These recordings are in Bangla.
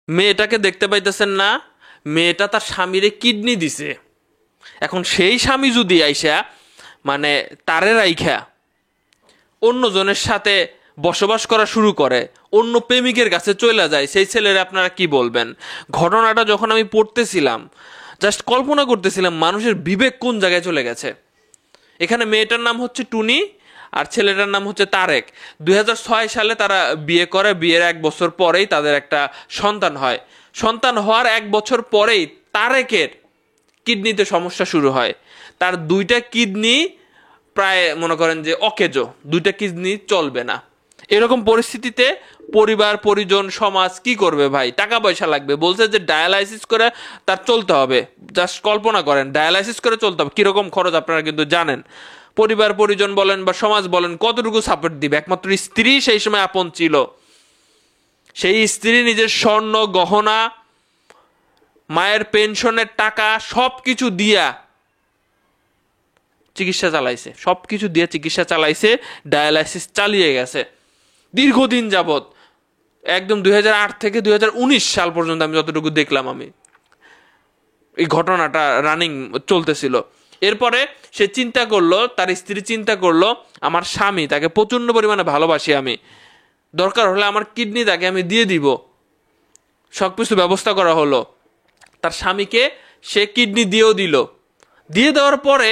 মেয়েটাকে দেখতে পাইতেছেন না, মেয়েটা তার স্বামীরে কিডনি দিছে। এখন সেই স্বামী যদি আইসা মানে তারে রাইখা অন্যজনের সাথে বসবাস করা শুরু করে, অন্য প্রেমিকের কাছে চলে যায়, সেই ছেলের আপনারা কি বলবেন? ঘটনাটা যখন আমি পড়তেছিলাম, জাস্ট কল্পনা করতেছিলাম মানুষের বিবেক কোন জায়গায় চলে গেছে। এখানে মেয়েটার নাম হচ্ছে টুনি আর ছেলেটার নাম হচ্ছে তারেক। 2006 সালে তারা বিয়ে করে, বিয়ের 1 বছর পরেই তাদের একটা সন্তান হয়। সন্তান হওয়ার 1 বছর পরেই তারেকের কিডনিতে সমস্যা শুরু হয়। তার 2টা কিডনি প্রায় মনে করেন যে অকেজো, 2টা কিডনি চলবে না। এরকম পরিস্থিতিতে পরিবার পরিজন সমাজ কি করবে ভাই? টাকা পয়সা লাগবে, বলছে যে ডায়ালাইসিস করে তার চলতে হবে। জাস্ট কল্পনা করেন, ডায়ালাইসিস করে চলতে হবে, কিরকম খরচ আপনারা কিন্তু জানেন। পরিবার পরিজন বলেন বা সমাজ বলেন কতটুকু সাপোর্ট দিবে? একমাত্র স্ত্রী সেই সময় আপন ছিল, সেই স্ত্রী নিজের স্বর্ণ গহনা, মায়ের পেনশনের টাকা সব কিছু দিয়া চিকিৎসা চালাইছে, সব কিছু দিয়ে চিকিৎসা চালাইছে, ডায়ালাইসিস চালিয়ে গেছে দীর্ঘদিন যাবৎ। একদম 2008 থেকে 2019 সাল পর্যন্ত আমি যতটুকু দেখলাম, আমি এই ঘটনাটা রানিং চলতেছিল। এরপরে সে চিন্তা করলো, তার স্ত্রী চিন্তা করলো, আমার স্বামী, তাকে প্রচন্ড পরিমাণে ভালোবাসি আমি, দরকার হলে আমার কিডনি তাকে আমি দিয়ে দিব। সব কিছু ব্যবস্থা করা হলো, তার স্বামীকে সে কিডনি দিয়েও দিল। দিয়ে দেওয়ার পরে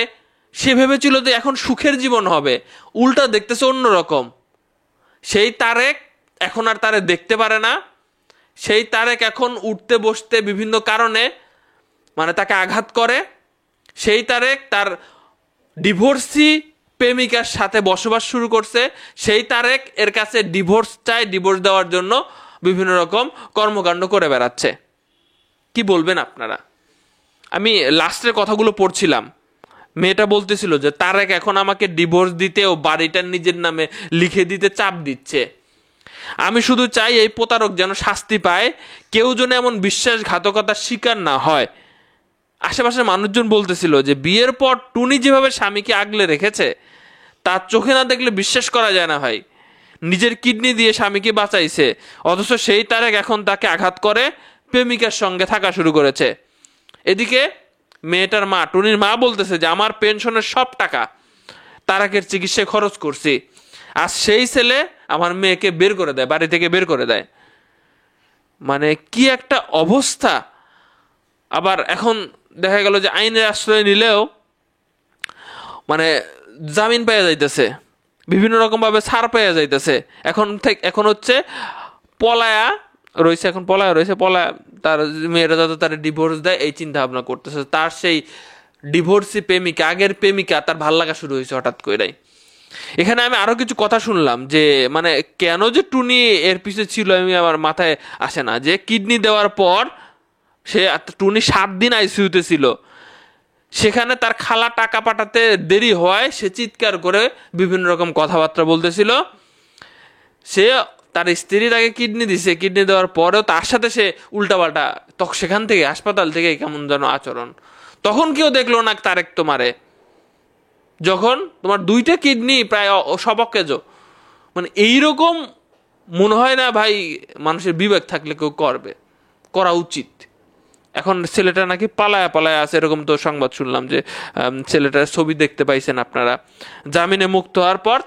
সে ভেবেছিল যে এখন সুখের জীবন হবে, উল্টা দেখতেছে অন্যরকম। সেই তারেক এখন আর তারে দেখতে পারে না। সেই তারেক এখন উঠতে বসতে বিভিন্ন কারণে মানে তাকে আঘাত করে। সেই তারেক তার ডিভোর্সি প্রেমিকার সাথে বসবাস শুরু করছে। সেই তারেক এর কাছে ডিভোর্স চায়, ডিভোর্স দেওয়ার জন্য বিভিন্ন রকম কর্মকাণ্ড করে বেড়াচ্ছে। কি বলবেন আপনারা? আমি লাস্টের কথাগুলো পড়ছিলাম, মেয়েটা বলতেছিল যে তারেক এখন আমাকে ডিভোর্স দিতে ও বাড়িটা নিজের নামে লিখে দিতে চাপ দিচ্ছে। আমি শুধু চাই এই প্রতারক যেন শাস্তি পায়, কেউ যেন এমন বিশ্বাসঘাতকতার শিকার না হয়। আশেপাশের মানুষজন বলতেছিল যে বিয়ের পর টুনি যেভাবে স্বামীকে আগলে রেখেছে, তার চোখে না দেখলে বিশ্বাস করা যায় না ভাই। নিজের কিডনি দিয়ে স্বামীকে বাঁচাইছে, অথচ সেই তারেক এখন তাকে আঘাত করে প্রেমিকার সঙ্গে থাকা শুরু করেছে। এদিকে মেয়েটার মা, টুনির মা বলতেছে যে আমার পেনশনের সব টাকা তারেকের চিকিৎসায় খরচ করছি, আর সেই ছেলে আমার মেয়েকে বের করে দেয়, বাড়ি থেকে বের করে দেয়। মানে কি একটা অবস্থা! আবার এখন দেখা গেল যে আইনের আশ্রয় নিলেও মানে জামিন পাওয়া যাইতেছে, বিভিন্ন রকম ভাবে ছাড় পাওয়া যাইতেছে। এখন হচ্ছে পলায়া রয়েছে, এখন পলায়া রয়েছে, পলায়া তার মেয়েরা যাতে তার ডিভোর্স দেয় এই চিন্তা ভাবনা করতেছে। তার সেই ডিভোর্সি প্রেমিকা, আগের প্রেমিকা, তার ভাল লাগা শুরু হয়েছে হঠাৎ করেই। এখানে আমি আরো কিছু কথা শুনলাম যে মানে কেন যে টুনি এর পিছনে ছিল আমি আমার মাথায় আসে না। যে কিডনি দেওয়ার পর সে, টুনি 7 দিন আইসিইউতে ছিল, সেখানে তার খালা টাকা পাঠাতে দেরি হওয়ায় সে চিৎকার করে বিভিন্ন রকম কথাবার্তা বলতেছিল। সে, তার স্ত্রী তাকে কিডনি দিছে, কিডনি দেওয়ার পরেও তার সাথে সে উল্টাপাল্টা, তখন সেখান থেকে হাসপাতাল থেকে কেমন যেন আচরণ। তখন কেউ দেখলো না তারেক তোমারে, যখন তোমার 2টা কিডনি প্রায় সবকেজ। মানে এইরকম মনে হয় না ভাই, মানুষের বিবেক থাকলে কেউ করবে, করা উচিত। এখন ছেলেটা নাকি পালায়া পালায়া আছে, এরকম তো সংবাদ শুনলাম যে ছেলেটার ছবি দেখতে পাইছেন আপনারা। জামিনে মুক্ত হওয়ার পর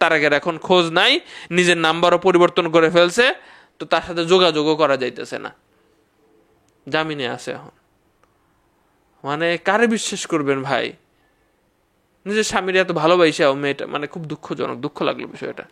তারেকের এখন খোঁজ নাই, নিজের নাম্বারও পরিবর্তন করে ফেলছে, তো তার সাথে যোগাযোগও করা যাইতেছে না, জামিনে আছে এখন। মানে কারে বিশ্বাস করবেন ভাই? নিজের স্বামীর এত ভালোবাসা মেয়েটা, মানে খুব দুঃখজনক, দুঃখ লাগলো বিষয়টা।